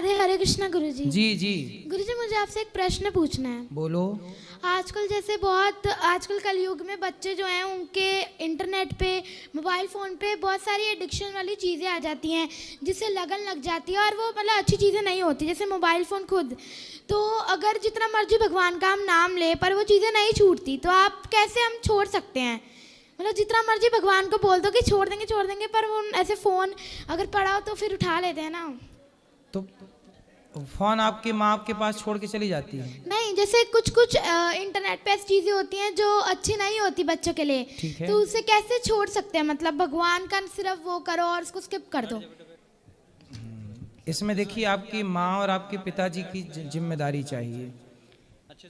राधे, हरे कृष्णा गुरुजी। जी जी गुरुजी, मुझे आपसे एक प्रश्न पूछना है। बोलो। आजकल कलयुग में बच्चे जो हैं उनके इंटरनेट पे, मोबाइल फ़ोन पे बहुत सारी एडिक्शन वाली चीज़ें आ जाती हैं जिससे लगन लग जाती है, और वो मतलब अच्छी चीज़ें नहीं होती, जैसे मोबाइल फ़ोन खुद। तो अगर जितना मर्जी भगवान का हम नाम ले पर वो चीज़ें नहीं छूटती, तो आप कैसे हम छोड़ सकते हैं? मतलब जितना मर्जी भगवान को बोल दो कि छोड़ देंगे, पर वो ऐसे फ़ोन अगर पड़ा हो तो फिर उठा लेते हैं ना। तो फोन आपकी माँ आपके पास छोड़ के चली जाती है? नहीं, जैसे कुछ कुछ इंटरनेट पे ऐसी चीज़ें होती हैं जो अच्छी नहीं होती बच्चों के लिए, ठीक है। तो उसे कैसे छोड़ सकते हैं? मतलब भगवान का सिर्फ वो करो और उसको स्किप कर दो। इसमें देखिए, आपकी माँ और आपके पिताजी की जिम्मेदारी चाहिए।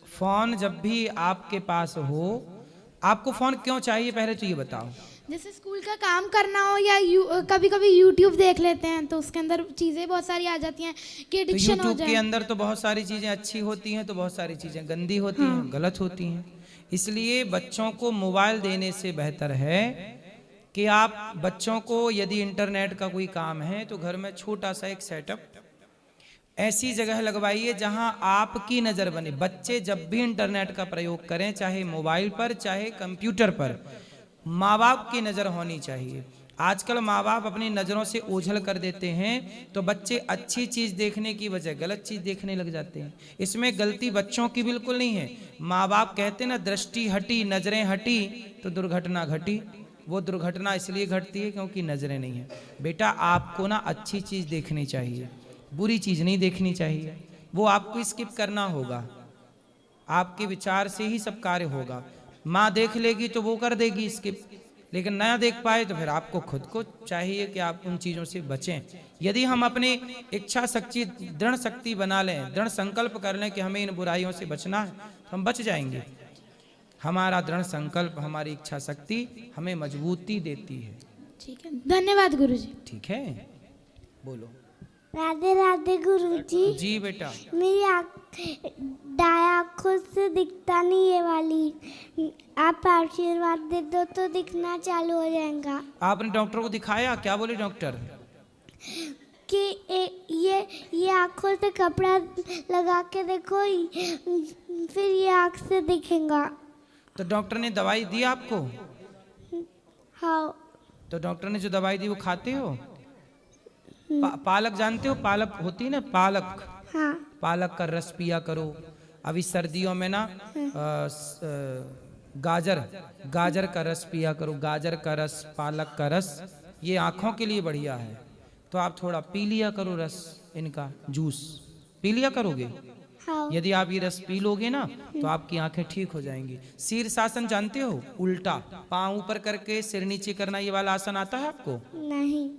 फोन जब भी आपके पास हो, आपको फोन क्यों चाहिए पहले तो ये बताओ। जैसे स्कूल का काम करना हो या कभी कभी यूट्यूब देख लेते हैं तो उसके अंदर चीज़ें बहुत सारी आ जाती हैं कि तो एडिक्शन हो यूट्यूब के जाए। अंदर तो बहुत सारी चीज़ें अच्छी होती हैं, तो बहुत सारी चीज़ें गंदी होती हाँ। हैं, गलत होती हैं। इसलिए बच्चों को मोबाइल देने से बेहतर है कि आप बच्चों को, यदि इंटरनेट का कोई काम है तो घर में छोटा सा एक सेटअप ऐसी जगह लगवाइए जहां आपकी नज़र बने। बच्चे जब भी इंटरनेट का प्रयोग करें, चाहे मोबाइल पर चाहे कंप्यूटर पर, माँ बाप की नज़र होनी चाहिए। आजकल माँ बाप अपनी नज़रों से ओझल कर देते हैं, तो बच्चे अच्छी चीज़ देखने की बजाय गलत चीज़ देखने लग जाते हैं। इसमें गलती बच्चों की बिल्कुल नहीं है। माँ बाप कहते ना, दृष्टि हटी नज़रें हटी तो दुर्घटना घटी। वो दुर्घटना इसलिए घटती है क्योंकि नज़रें नहीं है। बेटा, आपको ना अच्छी चीज़ देखनी चाहिए, बुरी चीज़ नहीं देखनी चाहिए। वो आपको स्किप करना होगा, आपके विचार से ही सब कार्य होगा। माँ देख लेगी तो वो कर देगी स्किप, लेकिन ना देख पाए तो फिर आपको खुद को चाहिए कि आप उन चीज़ों से बचें। यदि हम अपनी इच्छा शक्ति, दृढ़ शक्ति बना लें, दृढ़ संकल्प कर लें कि हमें इन बुराइयों से बचना है, तो हम बच जाएंगे। हमारा दृढ़ संकल्प, हमारी इच्छा शक्ति हमें मजबूती देती है। ठीक है, धन्यवाद गुरुजी। ठीक है, बोलो। राधे राधे गुरुजी। जी बेटा। मेरी दाएं आँखों से दिखता नहीं ये वाली, आप आशीर्वाद दे दो तो दिखना चालू हो जाएगा। आपने डॉक्टर को दिखाया? क्या बोले डॉक्टर? कि ये आँखों से कपड़ा लगा के देखो, फिर ये आँख से दिखेगा। तो डॉक्टर ने दवाई दी आपको? हाँ। तो डॉक्टर ने जो दवाई दी वो खाते हो? पालक जानते हो? पालक होती है ना, पालक। हाँ। पालक का रस पिया करो। अभी सर्दियों में ना गाजर का रस पिया करो। गाजर का रस, पालक का रस, ये आँखों के लिए बढ़िया है। तो आप थोड़ा पी लिया करो रस, इनका जूस पी लिया करोगे। हाँ। यदि आप ये रस पी लोगे ना तो आपकी आंखें ठीक हो जाएंगी। शीर्षासन जानते हो? उल्टा पाँव ऊपर करके सिर नीचे करना, ये वाला आसन आता है आपको? नहीं।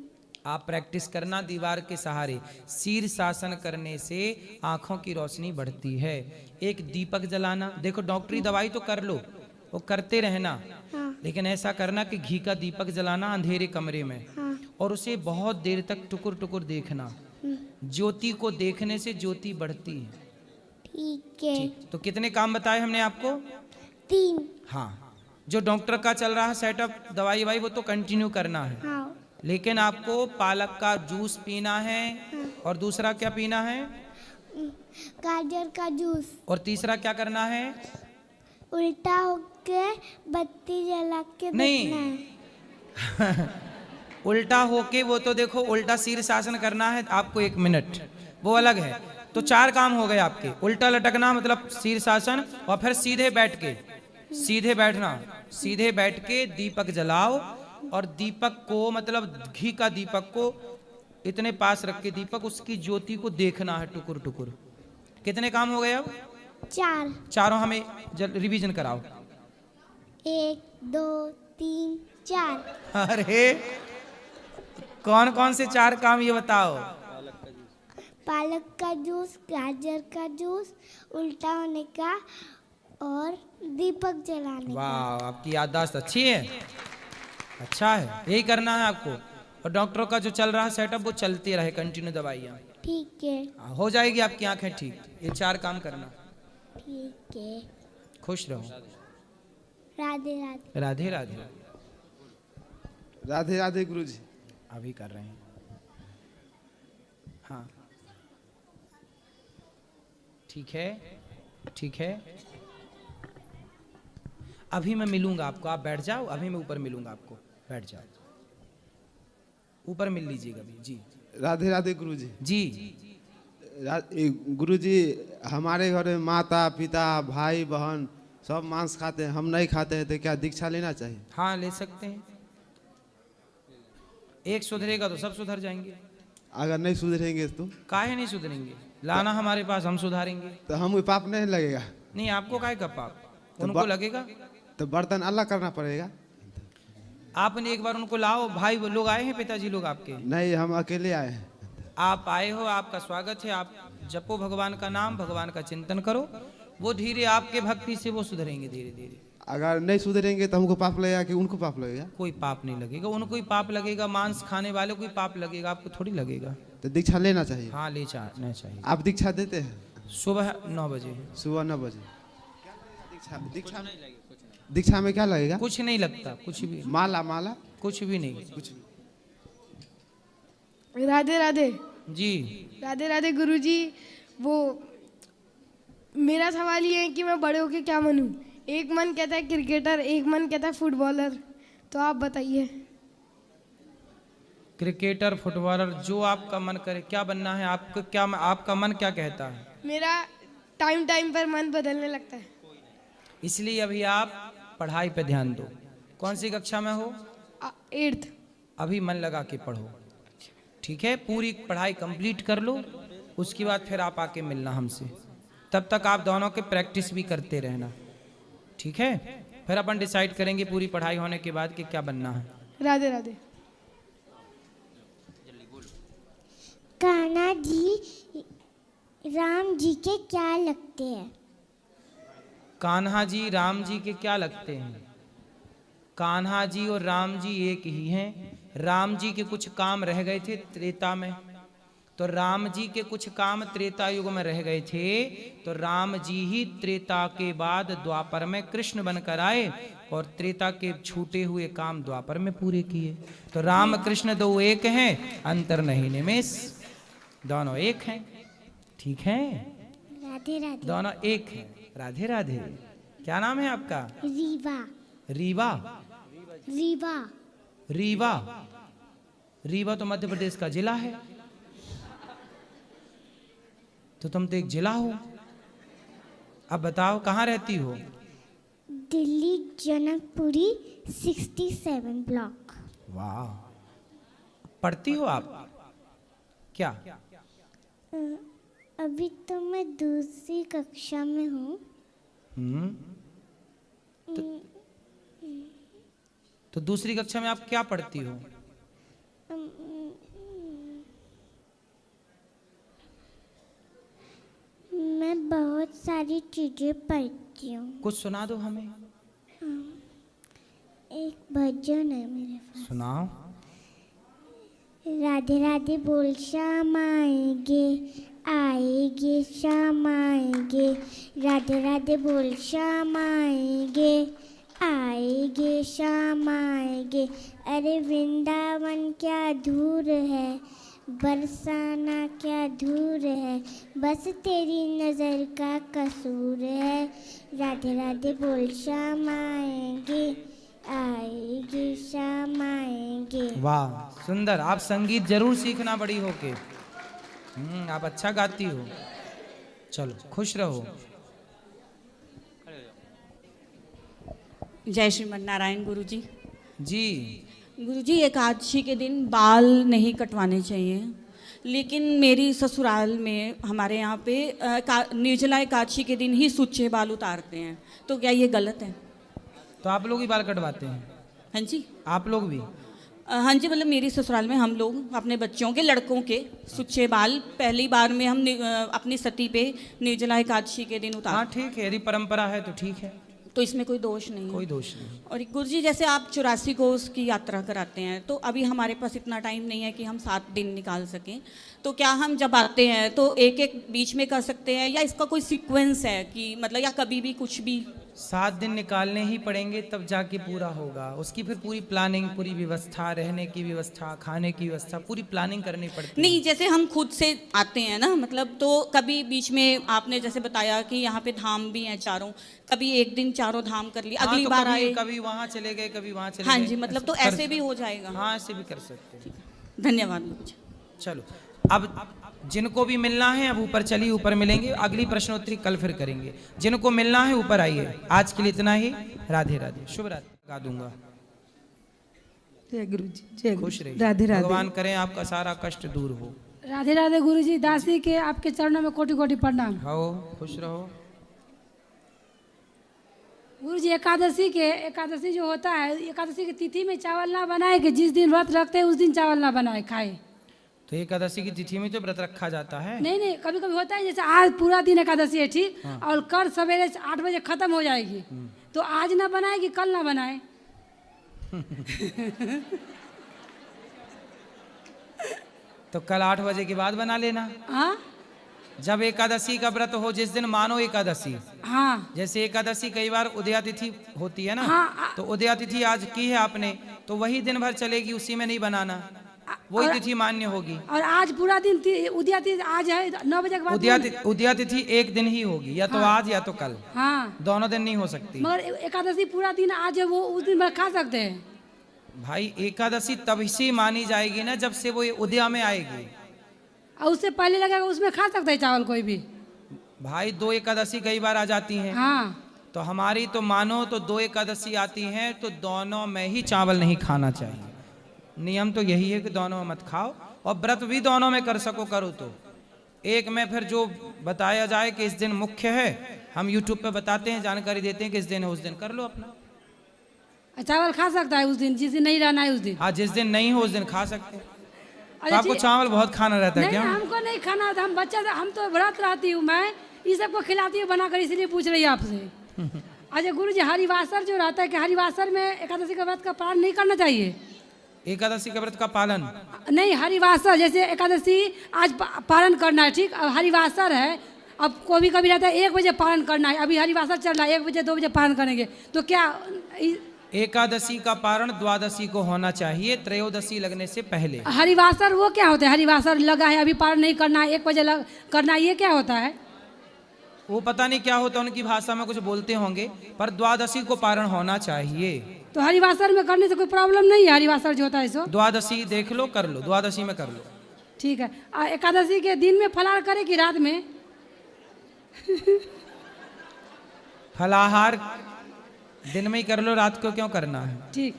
आप प्रैक्टिस करना दीवार के सहारे। शीर्षासन करने से आंखों की रोशनी बढ़ती है। एक दीपक जलाना, देखो डॉक्टरी दवाई तो कर लो, वो करते रहना। हाँ। लेकिन ऐसा करना कि घी का दीपक जलाना अंधेरे कमरे में, हाँ। और उसे बहुत देर तक टुकुर टुकुर देखना। ज्योति को देखने से ज्योति बढ़ती है। ठीक है। ठीक, तो कितने काम बताए हमने आपको? 3। हाँ, जो डॉक्टर का चल रहा है सेटअप, दवाई वाई, वो तो कंटिन्यू करना है। हाँ। लेकिन आपको पालक का जूस पीना है, और दूसरा क्या पीना है? गाजर का जूस। और तीसरा क्या करना है? उल्टा होके बत्ती जला के नहीं। देखना है। उल्टा होके, वो तो देखो उल्टा शीर्षासन करना है आपको, 1 मिनट, वो अलग है। तो 4 काम हो गए आपके। उल्टा लटकना मतलब शीर्षासन, और फिर सीधे बैठ के, सीधे बैठना, सीधे बैठ के दीपक जलाओ, और दीपक को मतलब घी का दीपक को इतने पास रख के दीपक, उसकी ज्योति को देखना है टुकुर टुकुर। कितने काम हो गए अब? 4। चारों हमें रिवीजन कराओ। 1 2 3 4। अरे कौन कौन से 4 काम ये बताओ? पालक का जूस, गाजर का जूस, उल्टा होने का, और दीपक जलाने का। वाह, आपकी याददाश्त अच्छी है, अच्छा है। यही करना है आपको। और डॉक्टरों का जो चल रहा है सेटअप, वो चलते रहे कंटिन्यू दवाइयाँ। ठीक है। हो जाएगी आपकी आंखें ठीक। ये 4 काम करना। ठीक है। खुश रहो। राधे राधे। राधे राधे। राधे राधे गुरुजी। अभी कर रहे हैं। हाँ ठीक है, ठीक है। अभी मैं मिलूंगा आपको, आप बैठ जाओ, अभी मैं ऊपर मिलूंगा आपको, बैठ जाओ, ऊपर मिल लीजिएगा अभी। जी राधे राधे गुरुजी। जी। गुरुजी, हमारे घर में माता पिता भाई बहन सब मांस खाते हैं, हम नहीं खाते हैं, तो क्या दीक्षा लेना चाहिए? हाँ, ले सकते हैं। एक सुधरेगा तो सब सुधर जाएंगे। अगर नहीं सुधरेंगे तो? काहे नहीं सुधरेंगे, लाना हमारे पास, हम सुधारेंगे। तो हम पाप नहीं लगेगा? नहीं, आपको काहे का पाप, तो उनको लगेगा। तो बर्तन अलग करना पड़ेगा? आपने एक बार उनको लाओ, भाई वो लोग आए हैं, पिताजी लोग आपके? नहीं, हम अकेले आए हैं। आप आए हो, आपका स्वागत है। आप जपो भगवान का नाम, भगवान का चिंतन करो, वो धीरे आपके भक्ति से वो सुधरेंगे धीरे धीरे। अगर नहीं सुधरेंगे तो हमको पाप लगेगा कि उनको पाप लगेगा? कोई पाप नहीं लगेगा, उनको ही पाप लगेगा, मांस खाने वाले को ही पाप लगेगा, आपको थोड़ी लगेगा। तो दीक्षा लेना चाहिए? हाँ, लेना चाहिए। आप दीक्षा देते हैं? सुबह 9 बजे। सुबह 9 बजे। दीक्षा में क्या लगेगा? कुछ नहीं लगता, कुछ भी। माला? माला कुछ भी नहीं। कुछ? राधे राधे। जी राधे राधे गुरुजी। वो मेरा सवाल ये है कि मैं बड़े होके क्या बनूं? एक मन कहता है क्रिकेटर, एक मन कहता है फुटबॉलर, तो आप बताइए। क्रिकेटर, फुटबॉलर, जो आपका मन करे। क्या बनना है आपको, क्या आपका मन क्या कहता है? मेरा टाइम टाइम पर मन बदलने लगता है। इसलिए अभी आप पढ़ाई पे ध्यान दो। कौन सी कक्षा में हो? 8th। अभी मन लगा के पढ़ो, ठीक है? पूरी पढ़ाई कंप्लीट कर लो, उसके बाद फिर आप आके मिलना हमसे। तब तक आप दोनों के प्रैक्टिस भी करते रहना, ठीक है? फिर अपन डिसाइड करेंगे पूरी पढ़ाई होने के बाद कि क्या बनना है। राधे राधे। कान्हा जी राम जी के क्या लगते हैं? कान्हा जी राम जी के क्या लगते हैं? कान्हा जी और राम जी एक ही हैं। राम जी के कुछ काम रह गए थे त्रेता में, तो राम जी के कुछ काम त्रेता युग में रह गए थे, तो राम जी ही त्रेता के बाद द्वापर में कृष्ण बनकर आए और त्रेता के छूटे हुए काम द्वापर में पूरे किए। तो राम कृष्ण दो एक हैं, अंतर नहीं निमेष, दोनों एक हैं, ठीक है? राधे राधे। दोनों एक हैं। राधे राधे। क्या नाम है आपका? रीवा। रीवा? रीवा। रीवा? रीवा तो मध्य प्रदेश का जिला है। तो तुम तो एक जिला हो। अब बताओ कहाँ रहती हो? दिल्ली जनकपुरी 67 ब्लॉक। वाह, पढ़ती हो आप क्या? अभी तो मैं दूसरी कक्षा में हूँ। तो दूसरी कक्षा में आप क्या पढ़ती हो? मैं बहुत सारी चीजें पढ़ती हूँ। कुछ सुना दो हमें। एक भजन है मेरे पास। सुनाओ। राधे राधे बोल शाम आएंगे, आएंगे शाम आएंगे। राधे राधे बोल शाम आएंगे, आएंगे शाम आएंगे। अरे वृंदावन क्या दूर है, बरसाना क्या दूर है, बस तेरी नज़र का कसूर है। राधे राधे बोल शाम आएंगे, आएंगे शाम आएंगे। वाह, सुंदर। आप संगीत जरूर सीखना बड़ी होके। आप अच्छा गाती हो। चलो, खुश रहो। जय श्रीमन नारायण गुरुजी। जी गुरुजी, एकादशी के दिन बाल नहीं कटवाने चाहिए, लेकिन मेरी ससुराल में हमारे यहाँ पे निर्जला एकादशी के दिन ही सूचे बाल उतारते हैं, तो क्या ये गलत है? तो आप लोग ही बाल कटवाते हैं? हाँ जी। आप लोग भी? हाँ जी, मतलब मेरी ससुराल में हम लोग अपने बच्चों के, लड़कों के सूचे बाल पहली बार में हम अपनी सती पे निर्जला एकादशी के दिन हाँ उतारते ठीक है, यदि परंपरा है तो ठीक है, तो इसमें कोई दोष नहीं है। कोई दोष नहीं। और गुरुजी, जैसे आप 84 कोस की यात्रा कराते हैं, तो अभी हमारे पास इतना टाइम नहीं है कि हम 7 दिन निकाल सकें, तो क्या हम जब आते हैं तो एक एक बीच में कर सकते हैं, या इसका कोई सीक्वेंस है कि मतलब, या कभी भी कुछ भी? 7 दिन निकालने ही पड़ेंगे, तब जाके पूरा होगा। उसकी फिर पूरी प्लानिंग, पूरी व्यवस्था, रहने की व्यवस्था, खाने की व्यवस्था, पूरी प्लानिंग करनी पड़ती है। नहीं, जैसे हम खुद से आते हैं ना, मतलब तो कभी बीच में आपने जैसे बताया कि यहाँ पे धाम भी हैं चारों, कभी एक दिन चारों धाम कर लिया, हाँ, अगली तो बार कभी, आए। कभी वहाँ चले गए, कभी वहाँ चले हाँ गए। जी, मतलब तो कर- ऐसे भी हो जाएगा। हाँ, ऐसे भी कर सकते हैं। धन्यवाद मुझे। चलो, अब जिनको भी मिलना है अब ऊपर चलिए, ऊपर मिलेंगे। अगली प्रश्नोत्तरी कल फिर करेंगे। जिनको मिलना है ऊपर आइए। आज के लिए इतना ही। राधे राधे, शुभ रात्रि। लगा दूंगा। जय गुरु जी, जय गुरु खुश जी। रहिए। राधे राधे। भगवान करें आपका सारा कष्ट दूर हो। राधे राधे गुरु जी, दासी के आपके चरणों में कोटि कोटि प्रणाम। हो, खुश रहो। गुरु जी, एकादशी जो होता है, एकादशी की तिथि में चावल ना बनाए कि जिस दिन व्रत रखते हैं उस दिन चावल ना बनाए खाए। तो एकादशी की तिथि में तो व्रत रखा जाता है। नहीं नहीं, कभी कभी होता है जैसे आज पूरा दिन एकादशी है, ठीक, और कल सवेरे 8 बजे खत्म हो जाएगी, तो आज ना बनाए कि कल ना बनाए। तो कल 8 बजे के बाद बना लेना। हाँ जब एकादशी का व्रत हो, जिस दिन मानो एकादशी, हाँ जैसे एकादशी कई बार उदया तिथि होती है ना, हाँ, तो उदया तिथि आज की है आपने, तो वही दिन भर चलेगी, उसी में नहीं बनाना, वही तिथि मान्य होगी। और आज पूरा दिन उदया तिथि आज है 9 बजे के बाद। उदया तिथि एक दिन ही होगी, या तो आज या तो कल, हाँ, दोनों दिन नहीं हो सकती। मगर एकादशी पूरा दिन आज है, वो उस दिन भर खा सकते हैं। भाई एकादशी तब से मानी जाएगी ना जब से वो उदया में आएगी। और उससे पहले लगेगा उसमें खा सकता है चावल कोई भी। भाई 2 एकादशी कई बार आ जाती हैं, हाँ, तो हमारी तो मानो तो 2 एकादशी आती हैं, तो दोनों में ही चावल नहीं खाना चाहिए। नियम तो यही है कि दोनों में मत खाओ, और व्रत भी दोनों में कर सको करो। तो एक में फिर जो बताया जाए कि इस दिन मुख्य है, हम यूट्यूब पे बताते हैं, जानकारी देते हैं कि इस दिन है, उस दिन कर लो अपना। चावल खा सकता है उस दिन, जिस दिन नहीं रहना है उस दिन। हाँ, जिस दिन नहीं हो उस दिन खा सकते हैं। तो अरे आपको जी- चावल बहुत खाना रहता है नहीं, क्या? हमको नहीं खाना होता, हम बच्चा से, हम तो व्रत रहती हूँ, मैं ये सबको खिलाती हूँ बनाकर, इसलिए पूछ रही है आपसे। अच्छा गुरु जी, हरिवासर जो रहता है कि हरिवासर में एकादशी का व्रत का पालन नहीं करना चाहिए? एकादशी का व्रत का पालन नहीं, हरिवासर जैसे एकादशी आज पालन करना है, ठीक, अब हरिवासर है, अब कभी कभी रहता है 1 बजे पालन करना है, अभी हरिवासर चल रहा है, 1 बजे 2 बजे पालन करेंगे, तो क्या एकादशी का पारण द्वादशी को होना चाहिए, त्रयोदशी लगने से पहले। हरिवासर वो क्या होता है? हरिवासर लगा है, अभी पारण नहीं करना है, 1 बजे करना है, ये क्या होता है? वो पता नहीं क्या होता, उनकी भाषा में कुछ बोलते होंगे, पर द्वादशी को पारण होना चाहिए। तो हरिवासर में करने से कोई प्रॉब्लम नहीं है? हरिवासर जो होता है सो द्वादशी देख लो, कर लो, द्वादशी में कर लो। ठीक है। एकादशी के दिन में फलाहार करे कि रात में? फलाहार दिन में ही कर लो, रात को क्यों करना है? ठीक।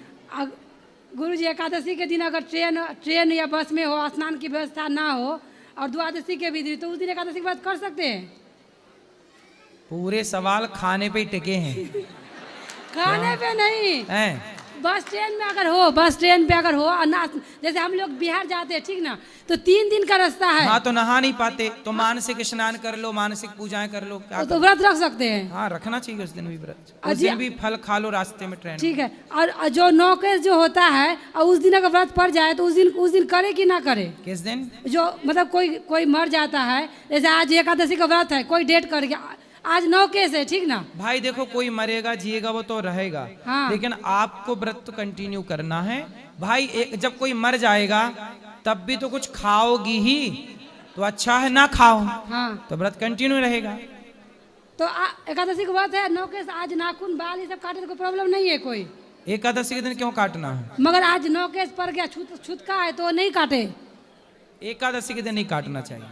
गुरु जी, एकादशी के दिन अगर ट्रेन या बस में हो, स्नान की व्यवस्था ना हो, और द्वादशी के भी दिन, तो उस दिन एकादशी के बाद कर सकते हैं? पूरे सवाल खाने पे ही टिके हैं। खाने पे नहीं, हैं? बस ट्रेन में अगर हो, बस ट्रेन पे अगर हो, और ना, जैसे हम लोग बिहार जाते हैं, ठीक ना, तो 3 दिन का रास्ता है। हाँ, तो नहा नहीं पाते, तो मानसिक स्नान कर लो, मानसिक पूजाएं कर लो, क्या तो व्रत रख सकते हैं। हाँ, रखना चाहिए उस दिन भी व्रत। उस अजी- दिन भी फल खा लो रास्ते में, ट्रेन में। ठीक है। और जो नौकेश जो होता है, और उस दिन अगर व्रत पड़ जाए तो उस दिन करे कि ना करे? किस दिन? जो मतलब कोई मर जाता है, जैसे आज एकादशी का व्रत है, कोई डेट कर गया, आज 9 केस है, ठीक ना? भाई देखो, कोई मरेगा जिएगा वो तो रहेगा, हाँ। लेकिन आपको व्रत तो कंटिन्यू करना है भाई। जब कोई मर जाएगा तब भी तो कुछ खाओगी ही, तो अच्छा है ना खाओ, हाँ। तो व्रत कंटिन्यू रहेगा। तो एकादशी का व्रत है, 9 केस, आज नाखून बाल ये सब काटे तो कोई प्रॉब्लम नहीं है कोई? एकादशी के दिन क्यों काटना है? मगर आज 9 केस पड़ गया, छूतका है, तो नहीं काटे। एकादशी के दिन नहीं काटना चाहिए।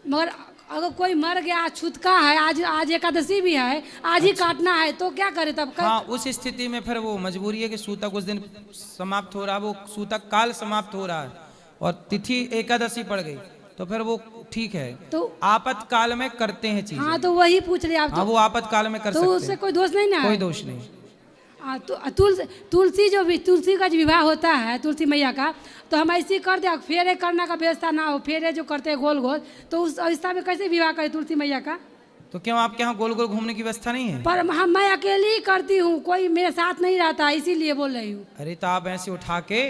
मगर अगर कोई मर गया, छूतका है, आज एकादशी भी है, आज ही काटना है, तो क्या करे तब? हाँ, उस स्थिति में फिर वो मजबूरी है कि सूतक उस दिन समाप्त हो रहा है, वो सूतक काल समाप्त हो रहा है, और तिथि एकादशी पड़ गई, तो फिर वो ठीक है। तो आपातकाल में करते हैं चीजें। हाँ, तो वही पूछ रहे आप। हाँ, वो आपातकाल में कर तो सकते उससे हैं, कोई दोष नहीं ना है? कोई दोष नहीं। तो तुलसी का जो विवाह होता है, तुलसी मैया का, तो हम ऐसे ही कर दे, फेरे करने का व्यवस्था ना हो, फेरे जो करते हैं गोल गोल, तो उस अवस्था में कैसे विवाह करें तुलसी मैया का? तो क्यों आपके यहाँ गोल गोल घूमने की व्यवस्था नहीं है? पर मैं अकेली ही करती हूँ, कोई मेरे साथ नहीं रहता, इसीलिए बोल रही हूँ। अरे तो आप ऐसे उठा के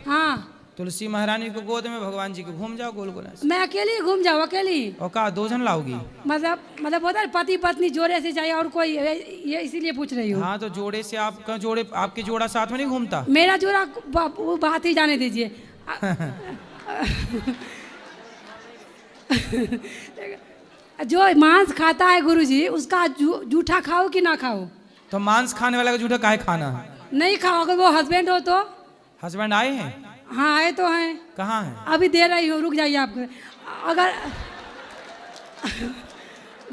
हाँ, तुलसी महारानी को गोद में भगवान जी को घूम जाओ गोल गोल ऐसे। मैं अकेली ही घूम जाऊँ, अकेली। और कहा 2 जन लाओगी? मतलब होता है पति पत्नी जोड़े से चाहिए और कोई, ये इसीलिए पूछ रही हूँ। हाँ तो जोड़े से आपका जोड़े, आपके जोड़ा साथ में नहीं घूमता? मेरा जोड़ा वो बात ही जाने दीजिए। जो मांस खाता है गुरुजी, उसका जूठा खाओ कि ना खाओ? तो मांस खाने वाला का जूठा काहे खाना है? नहीं खाओ। अगर वो हस्बैंड हो तो? हस्बैंड आए हैं? हाँ आए तो हैं। कहाँ हैं? अभी दे रही हूँ, रुक जाइए आपको। अगर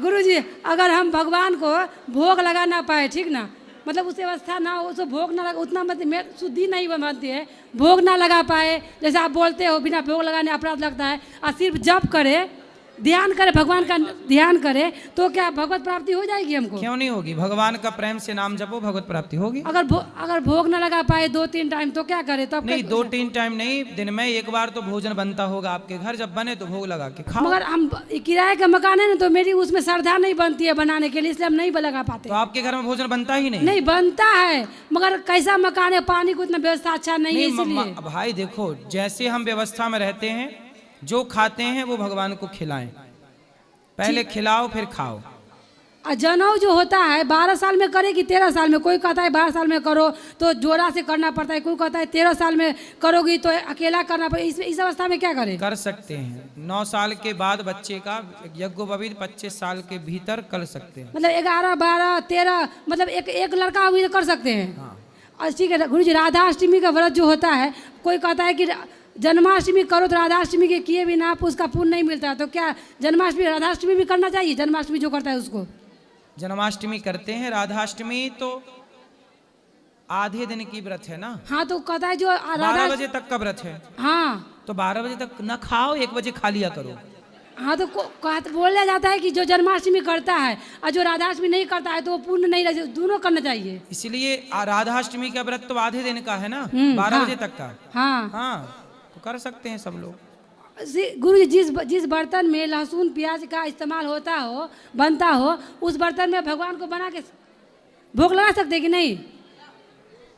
गुरुजी अगर हम भगवान को भोग लगा ना पाए, ठीक ना, मतलब उस अवस्था ना हो, उसको भोग ना लगा, उतना मतलब मैं शुद्धि नहीं बनती है, भोग ना लगा पाए, जैसे आप बोलते हो बिना भोग लगाने अपराध लगता है, और सिर्फ जप करे, ध्यान करे, भगवान का ध्यान करे, तो क्या भगवत प्राप्ति हो जाएगी हमको? क्यों नहीं होगी? भगवान का प्रेम से नाम जपो, भगवत प्राप्ति होगी। अगर भोग ना लगा पाए 2-3 टाइम तो क्या करे? तो नहीं 2-3 टाइम नहीं, दिन में एक बार तो भोजन बनता होगा आपके घर, जब बने तो भोग लगा के खाओ। मगर हम किराए का मकान है ना, तो मेरी उसमें श्रद्धा नहीं बनती है बनाने के लिए, इसलिए हम नहीं लगा पाते। तो आपके घर में भोजन बनता ही नहीं? नहीं बनता है, मगर कैसा मकान है, पानी को इतना व्यवस्था अच्छा नहीं है, इसलिए। भाई देखो, जैसे हम व्यवस्था में रहते हैं, जो खाते हैं वो भगवान को खिलाएं, पहले खिलाओ फिर खाओ। जनेऊ जो होता है 12 साल में करे कि 13 साल में? कोई कहता है 12 साल में करो तो जोड़ा से करना पड़ता है, कोई कहता है 13 साल में करोगी तो अकेला करना पड़ेगा। इस अवस्था में क्या करें? कर सकते हैं 9 साल के बाद बच्चे का यज्ञोपवीत 25 साल के भीतर कर सकते हैं। मतलब 11, 12, 13, मतलब एक लड़का हुई तो कर सकते हैं। हाँ। ठीक है गुरु जी, राधाष्टमी का व्रत जो होता है, कोई कहता है कि जन्माष्टमी करो तो राधाष्टमी के किए बिना आप उसका पुण्य नहीं मिलता, तो क्या जन्माष्टमी राधाष्टमी भी करना चाहिए? जन्माष्टमी जो करता है उसको? जन्माष्टमी करते हैं, राधाष्टमी तो आधे दिन की व्रत है ना। हाँ तो कहता है जो 12 बजे तक का व्रत है। हाँ तो 12 बजे तक न खाओ, 1 बजे खा लिया करो। हाँ तो बोला जाता है कि जो जन्माष्टमी करता है और जो राधाष्टमी नहीं करता है तो वो पुण्य नहीं लगता, दोनों करना चाहिए। इसलिए राधाष्टमी का व्रत तो आधे दिन का है ना, 12 बजे तक का। हाँ हाँ तो कर सकते हैं सब लोग। गुरु जी, जिस बर्तन में लहसुन प्याज का इस्तेमाल होता हो, बनता हो, उस बर्तन में भगवान को बना के भोग लगा सकते कि नहीं?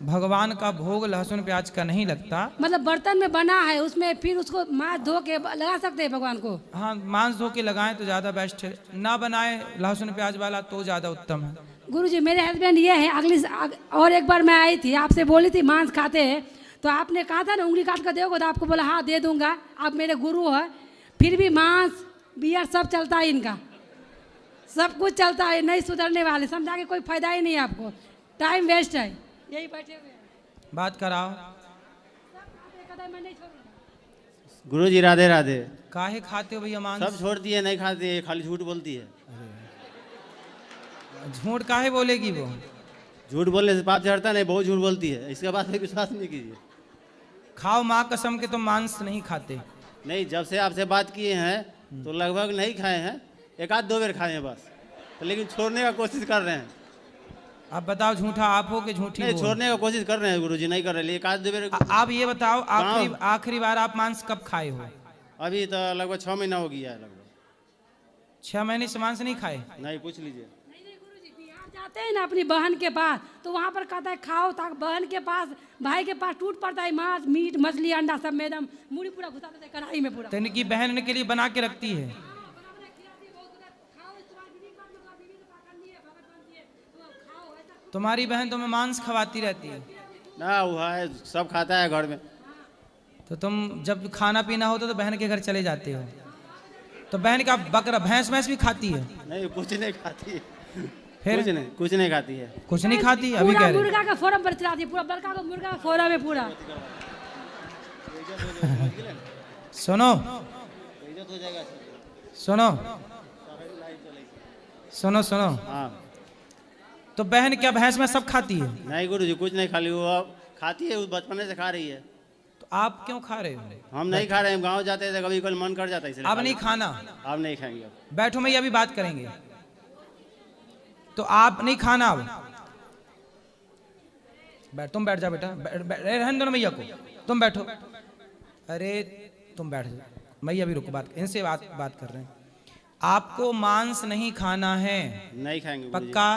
भगवान का भोग लहसुन प्याज का नहीं लगता। मतलब बर्तन में बना है, उसमें फिर उसको मांस धो के लगा सकते हैं भगवान को? हाँ मांस धो के लगाएं तो ज़्यादा बेस्ट है, ना बनाए लहसुन प्याज वाला तो ज़्यादा उत्तम है। गुरु जी मेरे हस्बैंड ये है, और एक बार मैं आई थी, आपसे बोली थी मांस खाते हैं, तो आपने कहा था ना उंगली काट कर दोगे, तो आपको बोला हाँ दे दूंगा, आप मेरे गुरु है, फिर भी मांस बियर सब चलता है इनका, सब कुछ चलता है, नहीं सुधरने वाले, समझा के कोई फायदा ही नहीं है आपको, टाइम वेस्ट है, यही बैठे हुए हैं। बात कराओ। गुरु जी राधे राधे। काहे खाते हो भैया मांस? सब छोड़ दिए, नहीं खाते, खाली झूठ बोलती है। झूठ काहे बोलेगी वो? झूठ बोलने से पाप चढ़ता नहीं, बहुत झूठ बोलती है, इसके बाद कोई विश्वास नहीं कीजिए। खाओ माँ कसम के, तुम मांस नहीं खाते? नहीं, जब से आपसे बात किए हैं तो लगभग नहीं खाए हैं, 1-2 बार खाए हैं बस, तो लेकिन छोड़ने का कोशिश कर रहे हैं। अब बताओ झूठा आप हो कि झूठी नहीं, वो? छोड़ने का कोशिश कर रहे हैं गुरुजी, नहीं कर रहे, 1-2 बार। आप ये बताओ आखिरी बार आप मांस कब खाए हो? अभी तो लगभग 6 महीना हो गया है, लगभग 6 महीने से मांस नहीं खाए? नहीं, पूछ लीजिए। जाते हैं ना अपनी बहन के पास, तो वहाँ पर कहता है खाओ, ताकि बहन के पास, भाई के पास टूट पड़ता है मांस, मीट, मछली, अंडा सब में एकदम मूड़ी पूरा घुसा देते हैं कढ़ाई में पूरा। तो इनकी बहन के लिए बना के रखती है। तुम्हारी बहन तुम्हें मांस खवाती रहती है ना? वो है, सब खाता है घर में। तो तुम जब खाना पीना होता तो बहन के घर चले जाते हो, तो बहन का बकरा भैंस भी खाती है? नहीं, कुछ नहीं खाती है। फिर कुछ नहीं खाती है। कुछ नहीं खाती? अभी कह रहे मुर्गा का फोरम पर चलाती है, पूरा बड़का का मुर्गा का फोरम है पूरा। सुनो सुनो सुनो सुनो, हाँ। तो बहन क्या भैंस में सब खाती है? नहीं गुरुजी, कुछ नहीं खा ली, वो अब खाती है, उस बचपन से खा रही है। तो आप क्यों खा रहे हो? हम नहीं खा रहे हैं, गांव जाते थे, कभी मन कर जाता है इसलिए। अब नहीं खाना? अब नहीं खाएंगे। अब बैठो, मैं अभी बात करेंगे। तो आप नहीं खाना अब? तुम बैठ जाओ बेटा, रहने दो मैया को, तुम बैठो। अरे तुम बैठ जाओ, मैया भी रुको, बात इनसे बात कर रहे हैं। आपको मांस नहीं खाना है? नहीं खाएंगे। पक्का?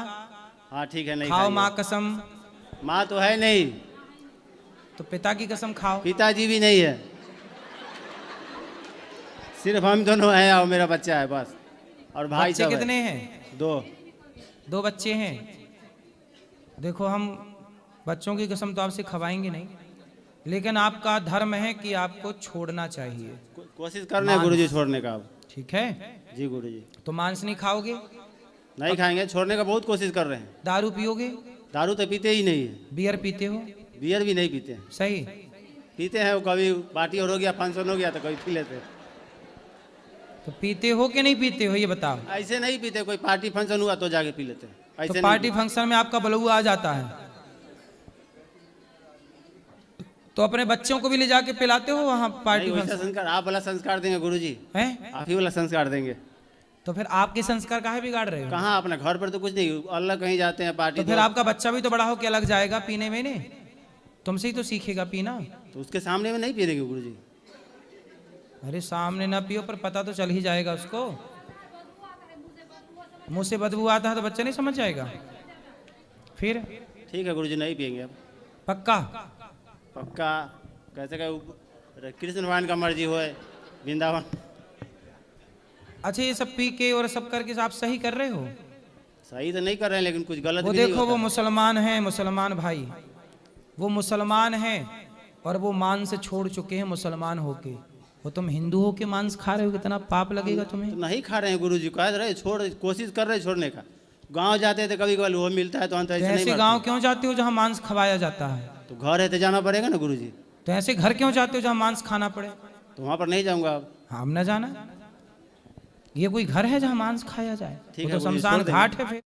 हाँ ठीक है, नहीं खाओ खाएंगे। माँ कसम। माँ तो है नहीं, तो पिता की कसम खाओ। पिताजी भी नहीं है। सिर्फ हम दोनों हैं और मेरा बच्चा है बस, और भाई बच्चे सब है। कितने हैं? 2। बच्चे हैं। देखो हम बच्चों की कसम तो आपसे खवाएंगे नहीं, लेकिन आपका धर्म है कि आपको छोड़ना चाहिए। कोशिश कर रहे हैं गुरुजी छोड़ने का अब। ठीक है जी गुरुजी। तो मांस नहीं खाओगे, नहीं खाएंगे, छोड़ने का बहुत कोशिश कर रहे हैं। दारू पियोगे? दारू तो पीते ही नहीं है। बियर पीते हो? बियर भी नहीं पीते हैं। सही। पीते हैं वो, कभी पार्टी और हो गया, फंक्शन हो गया तो कभी पी लेते हैं। तो पीते हो कि नहीं पीते हो ये बताओ। ऐसे नहीं पीते, कोई पार्टी फंक्शन हुआ तो जाके पी लेते हैं, ऐसे तो नहीं पार्टी पीते। फंक्शन में आपका बलुआ आ जाता है, तो अपने बच्चों को भी ले जाके पिलाते हो वहाँ पार्टी नहीं, वैसा फंक्शन संस्कार आप वाला संस्कार देंगे गुरुजी, है? आप ही वाला संस्कार देंगे। तो फिर आपके संस्कार काहे बिगाड़ रहे हो? कहाँ, अपने घर पर तो कुछ नहीं, अल्लाह कहीं जाते हैं पार्टी तो फिर आपका बच्चा भी तो बड़ा हो के अलग जाएगा पीने में, ने तुमसे ही तो सीखेगा पीना। तो उसके सामने में नहीं पी देंगे गुरुजी। अरे सामने ना पियो, पर पता तो चल ही जाएगा उसको। मुंह से बदबू आता है तो बच्चा नहीं समझ जाएगा फिर? ठीक है गुरुजी, नहीं पियेंगे अब। पक्का? पक्का। कैसे क्या कृष्ण भगवान का मर्जी हो, वृंदावन। अच्छा ये सब पी के और सब करके आप सही कर रहे हो? सही तो नहीं कर रहे हैं, लेकिन कुछ गलत वो भी नहीं देखो वो होता। मुसलमान हैं, मुसलमान भाई, वो मुसलमान हैं और वो मांस छोड़ चुके हैं मुसलमान होके, वो तुम हिंदू हो के मांस खा रहे हो, कितना पाप लगेगा तुम्हें। तो नहीं खा रहे हैं गुरुजी, कह रहे छोड़, कोशिश कर रहे हैं छोड़ने का। गांव जाते थे कभी कभी वो मिलता है तो अंत ऐसे नहीं ऐसे मरते। गांव क्यों जाते हो जहाँ मांस खवाया जाता है? तो घर है तो जाना पड़ेगा ना गुरुजी। तो ऐसे घर क्यों जाते हो जहाँ मांस खाना पड़े? तो वहां पर नहीं जाऊंगा अब। हम न जाना, ये कोई घर है जहाँ मांस खाया जाए? ठीक वो है तो गुरुजी, शमशान छोड़ देंगे। घाट है फिर।